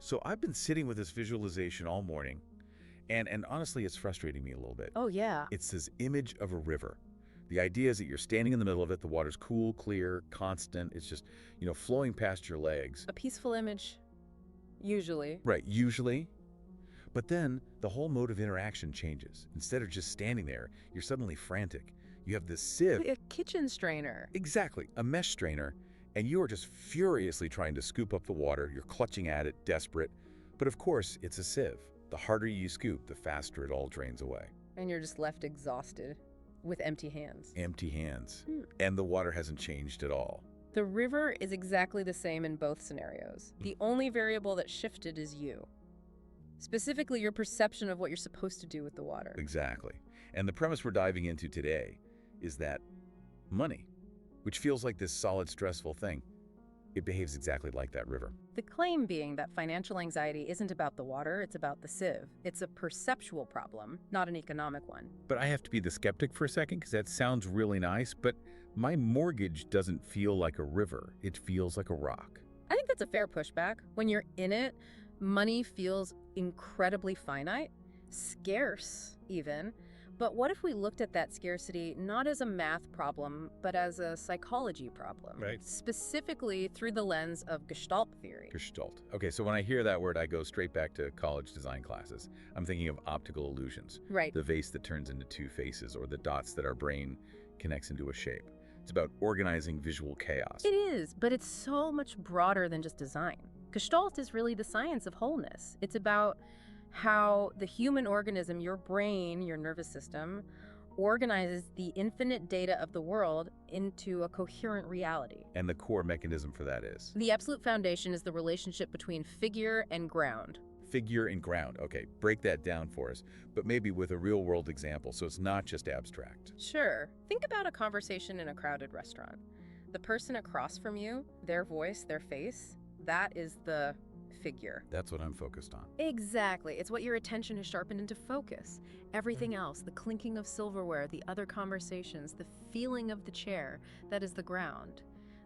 So I've been sitting with this visualization all morning, and honestly, it's frustrating me a little bit. Oh, yeah. It's this image of a river. The idea is that you're standing in the middle of it, the water's cool, clear, constant, it's just, flowing past your legs. A peaceful image, usually. Right, usually. But then the whole mode of interaction changes. Instead of just standing there, you're suddenly frantic. You have this sieve. A kitchen strainer. Exactly, a mesh strainer, and you are just furiously trying to scoop up the water. You're clutching at it, desperate. But of course, it's a sieve. The harder you scoop, the faster it all drains away. And you're just left exhausted with empty hands. Empty hands. And the water hasn't changed at all. The river is exactly the same in both scenarios. The only variable that shifted is you. Specifically, your perception of what you're supposed to do with the water. Exactly. And the premise we're diving into today is that money, which feels like this solid, stressful thing, it behaves exactly like that river. The claim being that financial anxiety isn't about the water, it's about the sieve. It's a perceptual problem, not an economic one. But I have to be the skeptic for a second because that sounds really nice, but my mortgage doesn't feel like a river. It feels like a rock. I think that's a fair pushback. When you're in it, money feels incredibly finite, scarce even. But what if we looked at that scarcity not as a math problem, but as a psychology problem? Right. Specifically through the lens of Gestalt theory. Gestalt. Okay, so when I hear that word, I go straight back to college design classes. I'm thinking of optical illusions. Right. The vase that turns into two faces, or the dots that our brain connects into a shape. It's about organizing visual chaos. It is, but it's so much broader than just design. Gestalt is really the science of wholeness. It's about how the human organism, your brain, your nervous system, organizes the infinite data of the world into a coherent reality. And the core mechanism for that is? The absolute foundation is the relationship between figure and ground. Figure and ground. Okay, break that down for us, but maybe with a real-world example, so it's not just abstract. Sure. Think about a conversation in a crowded restaurant. The person across from you, their voice, their face, that is the figure. That's what I'm focused on. Exactly. It's what your attention is sharpened into focus. Everything else, the clinking of silverware, the other conversations, the feeling of the chair, that is the ground,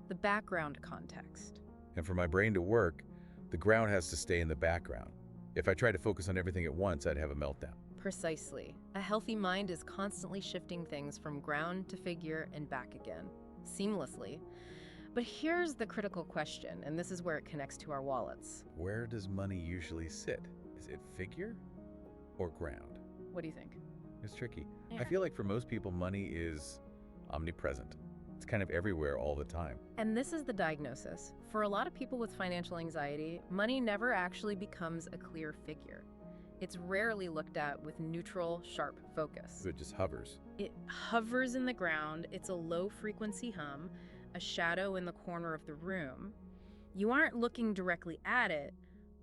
the background context. And for my brain to work, the ground has to stay in the background. If I try to focus on everything at once, I'd have a meltdown. Precisely. A healthy mind is constantly shifting things from ground to figure and back again, seamlessly. But here's the critical question, and this is where it connects to our wallets. Where does money usually sit? Is it figure or ground? What do you think? It's tricky. Yeah. I feel like for most people, money is omnipresent. It's kind of everywhere all the time. And this is the diagnosis. For a lot of people with financial anxiety, money never actually becomes a clear figure. It's rarely looked at with neutral, sharp focus. It just hovers. It hovers in the ground. It's a low-frequency hum, a shadow in the corner of the room. You aren't looking directly at it,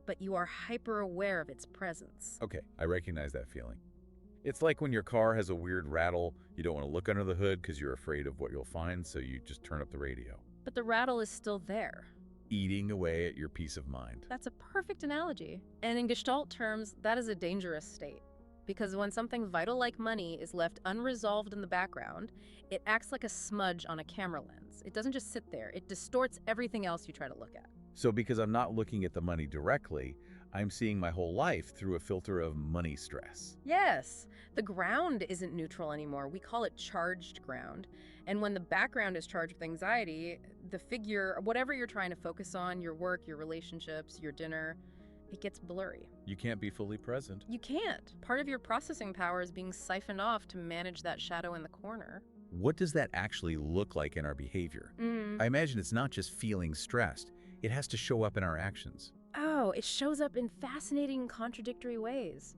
but you are hyper-aware of its presence. Okay, I recognize that feeling. It's like when your car has a weird rattle, you don't want to look under the hood because you're afraid of what you'll find, so you just turn up the radio. But the rattle is still there. Eating away at your peace of mind. That's a perfect analogy. And in Gestalt terms, that is a dangerous state. Because when something vital like money is left unresolved in the background, it acts like a smudge on a camera lens. It doesn't just sit there. It distorts everything else you try to look at. So because I'm not looking at the money directly, I'm seeing my whole life through a filter of money stress. Yes, the ground isn't neutral anymore. We call it charged ground. And when the background is charged with anxiety, the figure, whatever you're trying to focus on, your work, your relationships, your dinner, it gets blurry. You can't be fully present. You can't. Part of your processing power is being siphoned off to manage that shadow in the corner. What does that actually look like in our behavior? I imagine it's not just feeling stressed. It has to show up in our actions. Oh, it shows up in fascinating, contradictory ways.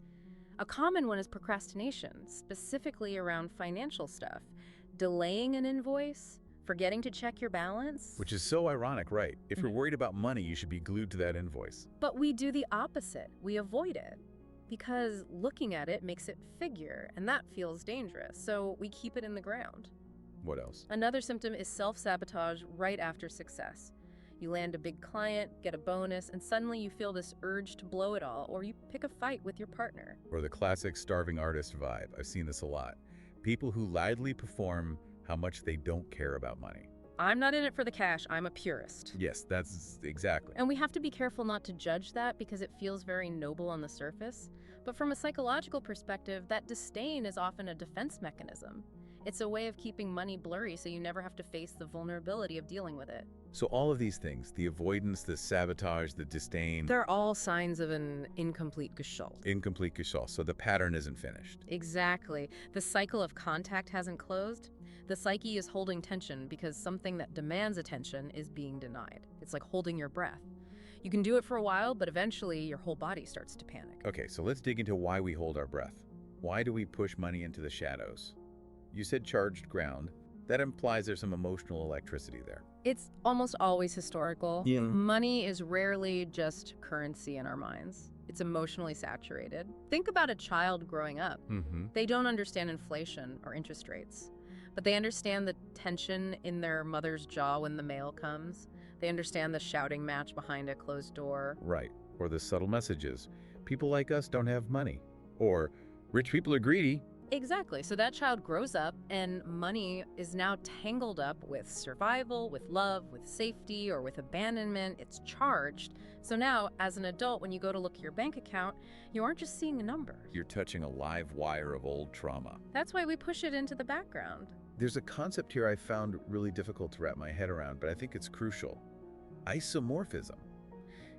A common one is procrastination, specifically around financial stuff. Delaying an invoice, forgetting to check your balance. Which is so ironic, right? If you're worried about money, you should be glued to that invoice. But we do the opposite. We avoid it. Because looking at it makes it figure, and that feels dangerous, so we keep it in the ground. What else? Another symptom is self-sabotage right after success. You land a big client, get a bonus, and suddenly you feel this urge to blow it all, or you pick a fight with your partner. Or the classic starving artist vibe. I've seen this a lot. People who loudly perform how much they don't care about money. I'm not in it for the cash, I'm a purist. Yes, that's exactly. And we have to be careful not to judge that because it feels very noble on the surface. But from a psychological perspective, that disdain is often a defense mechanism. It's a way of keeping money blurry so you never have to face the vulnerability of dealing with it. So all of these things, the avoidance, the sabotage, the disdain, They're all signs of an incomplete Gestalt. incomplete gestalt, so the pattern isn't finished. Exactly. The cycle of contact hasn't closed. The psyche is holding tension because something that demands attention is being denied. It's like holding your breath. You can do it for a while, but eventually your whole body starts to panic. Okay, so let's dig into why we hold our breath. Why do we push money into the shadows? You said charged ground. That implies there's some emotional electricity there. It's almost always historical. Yeah. Money is rarely just currency in our minds. It's emotionally saturated. Think about a child growing up. They don't understand inflation or interest rates, but they understand the tension in their mother's jaw when the mail comes. They understand the shouting match behind a closed door. Right. Or the subtle messages. People like us don't have money. Or rich people are greedy. Exactly. So that child grows up and money is now tangled up with survival, with love, with safety, or with abandonment. It's charged. So now, as an adult, when you go to look at your bank account, you aren't just seeing a number. You're touching a live wire of old trauma. That's why we push it into the background. There's a concept here I found really difficult to wrap my head around, but I think it's crucial. Isomorphism.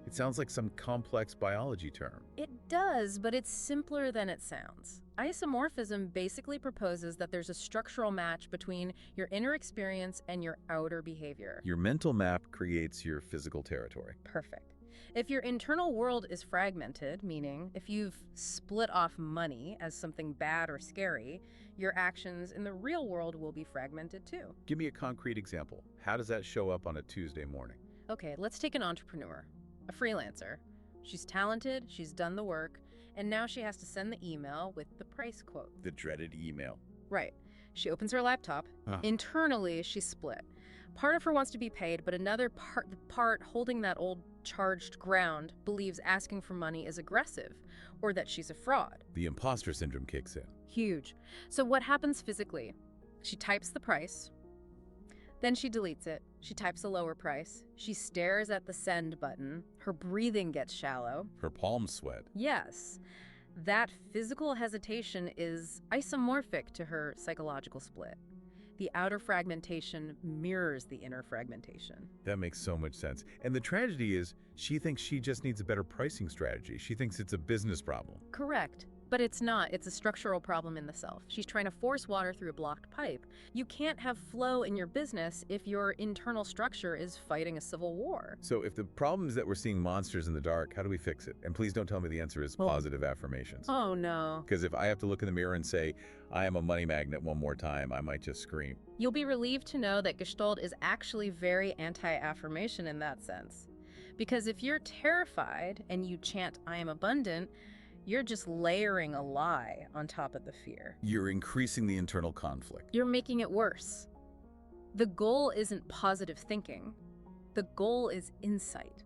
It sounds like some complex biology term. It does, but it's simpler than it sounds. Isomorphism basically proposes that there's a structural match between your inner experience and your outer behavior. Your mental map creates your physical territory. Perfect. If your internal world is fragmented, meaning if you've split off money as something bad or scary, your actions in the real world will be fragmented too. Give me a concrete example. How does that show up on a Tuesday morning? Okay, let's take an entrepreneur, a freelancer. She's talented, she's done the work, and now she has to send the email with the price quote. The dreaded email. Right. She opens her laptop. Internally, she's split. Part of her wants to be paid, but another part, the part holding that old charged ground, believes asking for money is aggressive or that she's a fraud. The imposter syndrome kicks in. Huge. So what happens physically? She types the price. Then she deletes it. She types a lower price. She stares at the send button. Her breathing gets shallow. Her palms sweat. Yes. That physical hesitation is isomorphic to her psychological split. The outer fragmentation mirrors the inner fragmentation. That makes so much sense. And the tragedy is, she thinks she just needs a better pricing strategy. She thinks it's a business problem. Correct. But it's not. It's a structural problem in the self. She's trying to force water through a blocked pipe. You can't have flow in your business if your internal structure is fighting a civil war. So if the problem is that we're seeing monsters in the dark, how do we fix it? And please don't tell me the answer is positive affirmations. Oh, no. Because if I have to look in the mirror and say, I am a money magnet one more time, I might just scream. You'll be relieved to know that Gestalt is actually very anti-affirmation in that sense. Because if you're terrified and you chant, I am abundant, you're just layering a lie on top of the fear. You're increasing the internal conflict. You're making it worse. The goal isn't positive thinking. The goal is insight.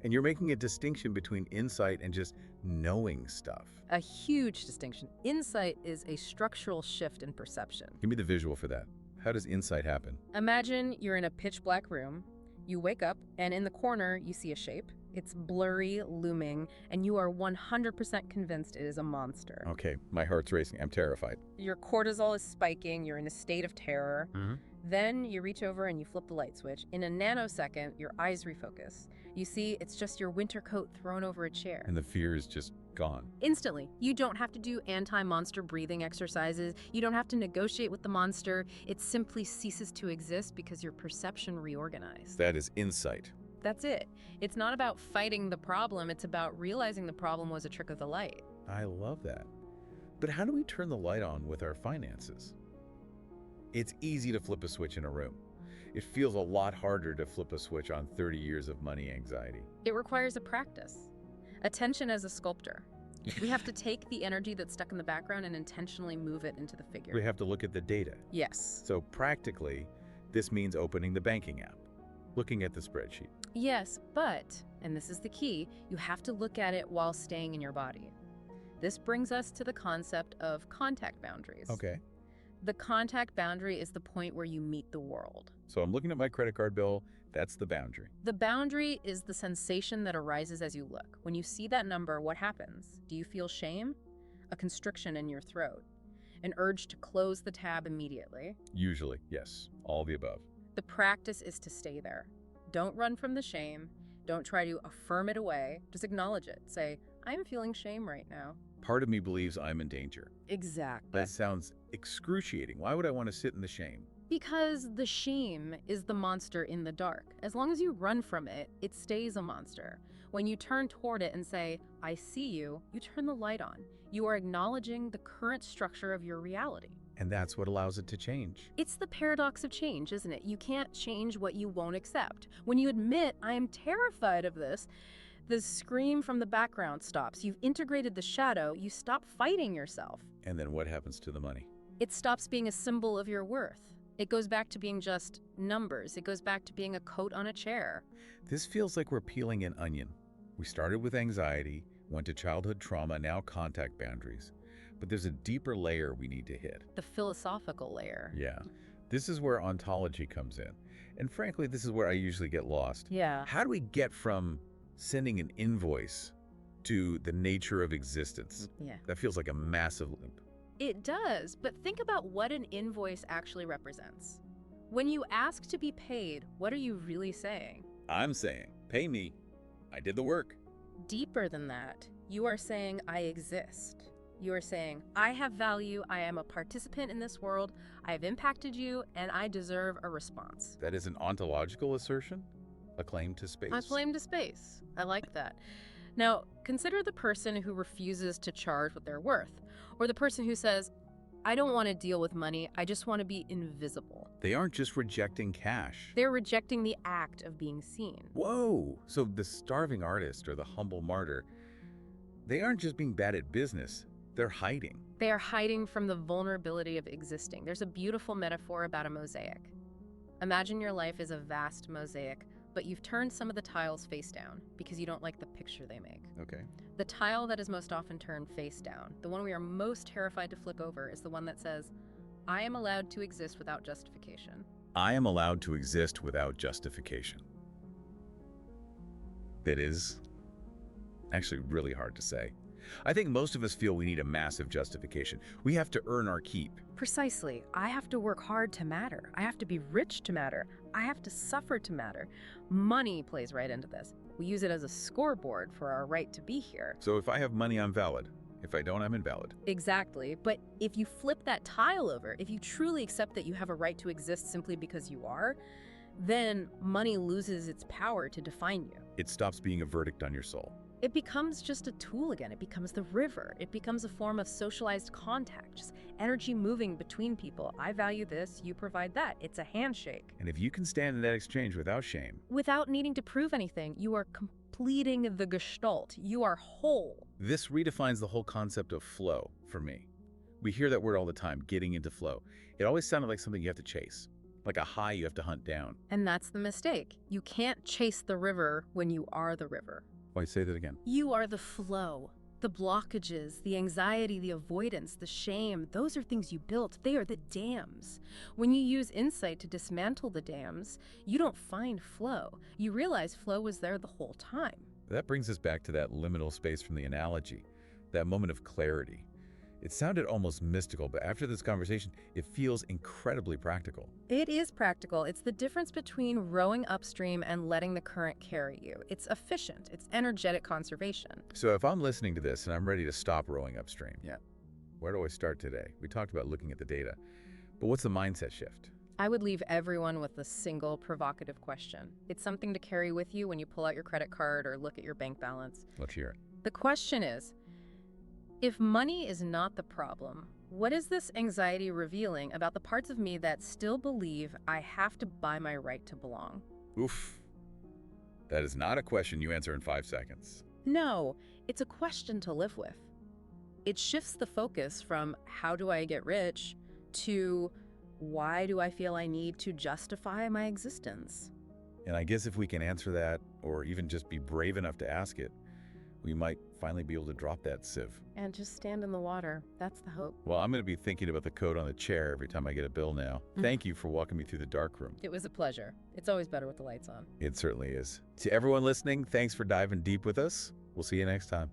And you're making a distinction between insight and just knowing stuff. A huge distinction. Insight is a structural shift in perception. Give me the visual for that. How does insight happen? Imagine you're in a pitch black room. You wake up, and in the corner, you see a shape. It's blurry, looming, and you are 100% convinced it is a monster. Okay, my heart's racing. I'm terrified. Your cortisol is spiking. You're in a state of terror. Then you reach over and you flip the light switch. In a nanosecond, your eyes refocus. You see, it's just your winter coat thrown over a chair. And the fear is just gone. Instantly. You don't have to do anti-monster breathing exercises. You don't have to negotiate with the monster. It simply ceases to exist because your perception reorganized. That is insight. That's it. It's not about fighting the problem. It's about realizing the problem was a trick of the light. I love that. But how do we turn the light on with our finances? It's easy to flip a switch in a room. It feels a lot harder to flip a switch on 30 years of money anxiety. It requires a practice. Attention as a sculptor. We have to take the energy that's stuck in the background and intentionally move it into the figure. We have to look at the data. Yes. So practically, this means opening the banking app, looking at the spreadsheet. Yes, but, and this is the key, you have to look at it while staying in your body. This brings us to the concept of contact boundaries. Okay. The contact boundary is the point where you meet the world. So I'm looking at my credit card bill. That's the boundary. The boundary is the sensation that arises as you look. When you see that number, what happens? Do you feel shame? A constriction in your throat? An urge to close the tab immediately? Usually, yes. All the above. The practice is to stay there. Don't run from the shame. Don't try to affirm it away. Just acknowledge it. Say, I'm feeling shame right now. Part of me believes I'm in danger. Exactly. That sounds excruciating. Why would I want to sit in the shame? Because the shame is the monster in the dark. As long as you run from it, it stays a monster. When you turn toward it and say, I see you, you turn the light on. You are acknowledging the current structure of your reality. And that's what allows it to change. It's the paradox of change, isn't it? You can't change what you won't accept. When you admit, I am terrified of this, the scream from the background stops. You've integrated the shadow. You stop fighting yourself. And then what happens to the money? It stops being a symbol of your worth. It goes back to being just numbers. It goes back to being a coat on a chair. This feels like we're peeling an onion. We started with anxiety, went to childhood trauma, now contact boundaries. But there's a deeper layer we need to hit. The philosophical layer. Yeah. This is where ontology comes in. And frankly, this is where I usually get lost. Yeah. How do we get from sending an invoice to the nature of existence? Yeah. That feels like a massive leap. It does, but think about what an invoice actually represents. When you ask to be paid, what are you really saying? I'm saying, pay me. I did the work. Deeper than that, you are saying, I exist. You are saying, I have value, I am a participant in this world, I have impacted you, and I deserve a response. That is an ontological assertion? A claim to space? A claim to space. I like that. Now, consider the person who refuses to charge what they're worth, or the person who says, I don't want to deal with money, I just want to be invisible. They aren't just rejecting cash. They're rejecting the act of being seen. Whoa! So the starving artist or the humble martyr, they aren't just being bad at business, they're hiding. They are hiding from the vulnerability of existing. There's a beautiful metaphor about a mosaic. Imagine your life is a vast mosaic, but you've turned some of the tiles face down because you don't like the picture they make. Okay. The tile that is most often turned face down, the one we are most terrified to flip over, is the one that says, I am allowed to exist without justification. I am allowed to exist without justification. That is actually really hard to say. I think most of us feel we need a massive justification. We have to earn our keep. Precisely. I have to work hard to matter. I have to be rich to matter. I have to suffer to matter. Money plays right into this. We use it as a scoreboard for our right to be here. So if I have money, I'm valid. If I don't, I'm invalid. Exactly. But if you flip that tile over, if you truly accept that you have a right to exist simply because you are, then money loses its power to define you. It stops being a verdict on your soul. It becomes just a tool again. It becomes the river. It becomes a form of socialized contact, just energy moving between people. I value this, you provide that. It's a handshake. And if you can stand in that exchange without shame, Without needing to prove anything, you are completing the gestalt. You are whole. this redefines the whole concept of flow for me. We hear that word all the time, getting into flow. It always sounded like something you have to chase, like a high you have to hunt down. And that's the mistake. You can't chase the river when you are the river. Why, say that again? You are the flow. The blockages, the anxiety, the avoidance, the shame, those are things you built. They are the dams. When you use insight to dismantle the dams, you don't find flow. You realize flow was there the whole time. That brings us back to that liminal space from the analogy, that moment of clarity. It sounded almost mystical, but after this conversation, it feels incredibly practical. It is practical. It's the difference between rowing upstream and letting the current carry you. It's efficient. It's energetic conservation. So if I'm listening to this and I'm ready to stop rowing upstream, where do I start today? We talked about looking at the data, but what's the mindset shift? I would leave everyone with a single provocative question. It's something to carry with you when you pull out your credit card or look at your bank balance. Let's hear it. The question is, if money is not the problem, what is this anxiety revealing about the parts of me that still believe I have to buy my right to belong? Oof. That is not a question you answer in 5 seconds. No, it's a question to live with. It shifts the focus from how do I get rich to why do I feel I need to justify my existence? And I guess if we can answer that, or even just be brave enough to ask it, we might finally be able to drop that sieve. And just stand in the water. That's the hope. Well, I'm going to be thinking about the code on the chair every time I get a bill now. Thank you for walking me through the dark room. It was a pleasure. It's always better with the lights on. It certainly is. To everyone listening, thanks for diving deep with us. We'll see you next time.